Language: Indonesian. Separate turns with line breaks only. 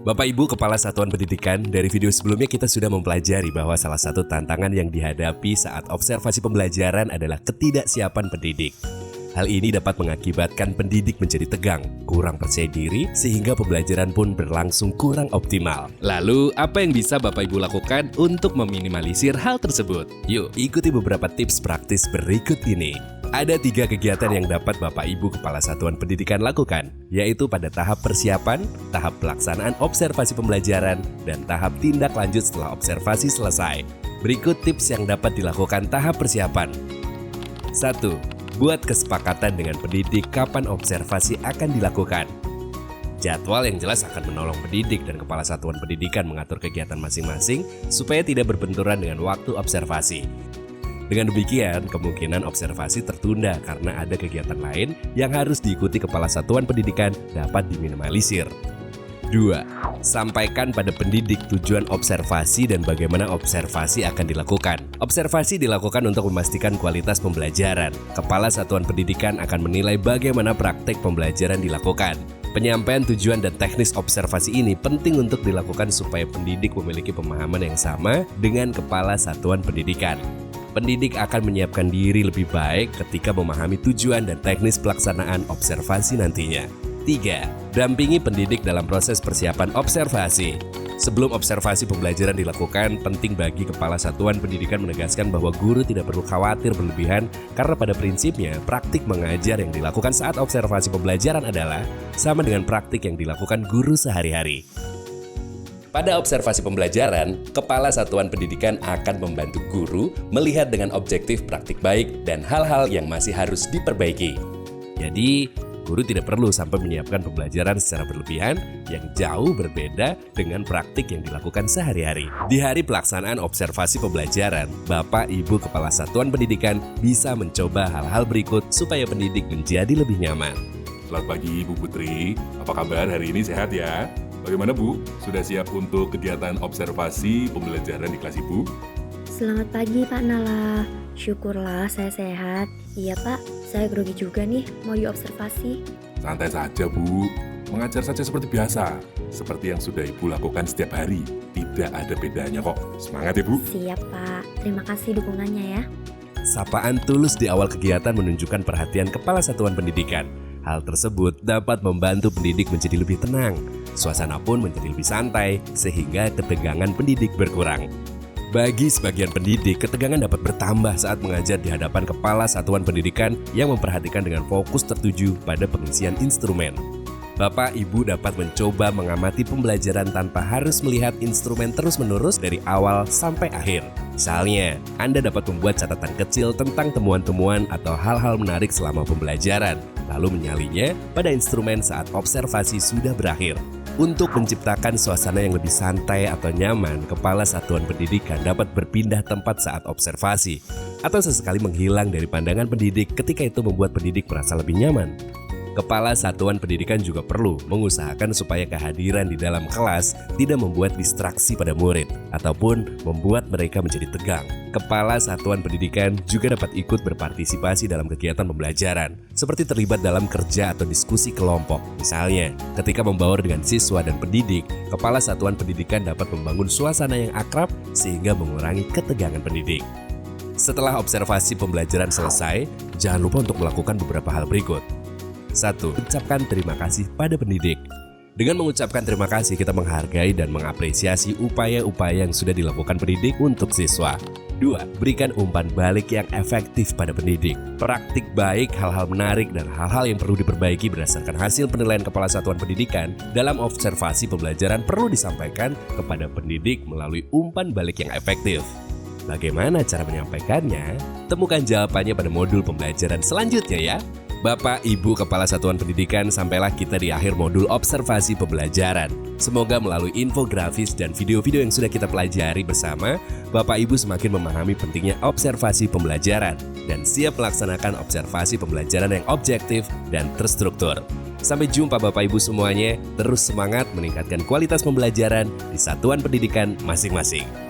Bapak Ibu Kepala Satuan Pendidikan, dari video sebelumnya kita sudah mempelajari bahwa salah satu tantangan yang dihadapi saat observasi pembelajaran adalah ketidaksiapan pendidik. Hal ini dapat mengakibatkan pendidik menjadi tegang, kurang percaya diri, sehingga pembelajaran pun berlangsung kurang optimal. Lalu, apa yang bisa Bapak Ibu lakukan untuk meminimalisir hal tersebut? Yuk, ikuti beberapa tips praktis berikut ini. Ada 3 kegiatan yang dapat Bapak Ibu Kepala Satuan Pendidikan lakukan, yaitu pada tahap persiapan, tahap pelaksanaan observasi pembelajaran, dan tahap tindak lanjut setelah observasi selesai. Berikut tips yang dapat dilakukan tahap persiapan. 1. Buat kesepakatan dengan pendidik kapan observasi akan dilakukan. Jadwal yang jelas akan menolong pendidik dan Kepala Satuan Pendidikan mengatur kegiatan masing-masing supaya tidak berbenturan dengan waktu observasi. Dengan demikian, kemungkinan observasi tertunda karena ada kegiatan lain yang harus diikuti Kepala Satuan Pendidikan dapat diminimalisir. 2. Sampaikan pada pendidik tujuan observasi dan bagaimana observasi akan dilakukan. Observasi dilakukan untuk memastikan kualitas pembelajaran. Kepala Satuan Pendidikan akan menilai bagaimana praktek pembelajaran dilakukan. Penyampaian tujuan dan teknis observasi ini penting untuk dilakukan supaya pendidik memiliki pemahaman yang sama dengan Kepala Satuan Pendidikan. Pendidik akan menyiapkan diri lebih baik ketika memahami tujuan dan teknis pelaksanaan observasi nantinya. 3. Dampingi pendidik dalam proses persiapan observasi. Sebelum observasi pembelajaran dilakukan, penting bagi Kepala Satuan Pendidikan menegaskan bahwa guru tidak perlu khawatir berlebihan karena pada prinsipnya praktik mengajar yang dilakukan saat observasi pembelajaran adalah sama dengan praktik yang dilakukan guru sehari-hari. Pada observasi pembelajaran, Kepala Satuan Pendidikan akan membantu guru melihat dengan objektif praktik baik dan hal-hal yang masih harus diperbaiki. Jadi, guru tidak perlu sampai menyiapkan pembelajaran secara berlebihan yang jauh berbeda dengan praktik yang dilakukan sehari-hari. Di hari pelaksanaan observasi pembelajaran, Bapak Ibu Kepala Satuan Pendidikan bisa mencoba hal-hal berikut supaya pendidik menjadi lebih nyaman.
Selamat pagi Bu Putri, apa kabar hari ini, sehat ya? Bagaimana Bu? Sudah siap untuk kegiatan observasi pembelajaran di kelas Ibu?
Selamat pagi Pak Nala, syukurlah saya sehat. Iya Pak, saya grogi juga nih mau diobservasi.
Santai saja Bu, mengajar saja seperti biasa. Seperti yang sudah Ibu lakukan setiap hari, tidak ada bedanya kok. Semangat ya Bu.
Siap Pak, terima kasih dukungannya ya.
Sapaan tulus di awal kegiatan menunjukkan perhatian Kepala Satuan Pendidikan. Hal tersebut dapat membantu pendidik menjadi lebih tenang. Suasana pun menjadi lebih santai, sehingga ketegangan pendidik berkurang. Bagi sebagian pendidik, ketegangan dapat bertambah saat mengajar di hadapan Kepala Satuan Pendidikan yang memperhatikan dengan fokus tertuju pada pengisian instrumen. Bapak Ibu dapat mencoba mengamati pembelajaran tanpa harus melihat instrumen terus-menerus dari awal sampai akhir. Misalnya, Anda dapat membuat catatan kecil tentang temuan-temuan atau hal-hal menarik selama pembelajaran, lalu menyalinya pada instrumen saat observasi sudah berakhir. Untuk menciptakan suasana yang lebih santai atau nyaman, Kepala Satuan Pendidikan dapat berpindah tempat saat observasi, atau sesekali menghilang dari pandangan pendidik ketika itu membuat pendidik merasa lebih nyaman. Kepala Satuan Pendidikan juga perlu mengusahakan supaya kehadiran di dalam kelas tidak membuat distraksi pada murid ataupun membuat mereka menjadi tegang. Kepala Satuan Pendidikan juga dapat ikut berpartisipasi dalam kegiatan pembelajaran, seperti terlibat dalam kerja atau diskusi kelompok. Misalnya, ketika membaur dengan siswa dan pendidik, Kepala Satuan Pendidikan dapat membangun suasana yang akrab sehingga mengurangi ketegangan pendidik. Setelah observasi pembelajaran selesai, jangan lupa untuk melakukan beberapa hal berikut. 1. Ucapkan terima kasih pada pendidik. Dengan mengucapkan terima kasih, kita menghargai dan mengapresiasi upaya-upaya yang sudah dilakukan pendidik untuk siswa. 2. Berikan umpan balik yang efektif pada pendidik. Praktik baik, hal-hal menarik, dan hal-hal yang perlu diperbaiki berdasarkan hasil penilaian Kepala Satuan Pendidikan dalam observasi pembelajaran perlu disampaikan kepada pendidik melalui umpan balik yang efektif. Bagaimana cara menyampaikannya? Temukan jawabannya pada modul pembelajaran selanjutnya ya. Bapak Ibu Kepala Satuan Pendidikan, sampailah kita di akhir modul observasi pembelajaran. Semoga melalui infografis dan video-video yang sudah kita pelajari bersama, Bapak Ibu semakin memahami pentingnya observasi pembelajaran dan siap melaksanakan observasi pembelajaran yang objektif dan terstruktur. Sampai jumpa Bapak Ibu semuanya, terus semangat meningkatkan kualitas pembelajaran di satuan pendidikan masing-masing.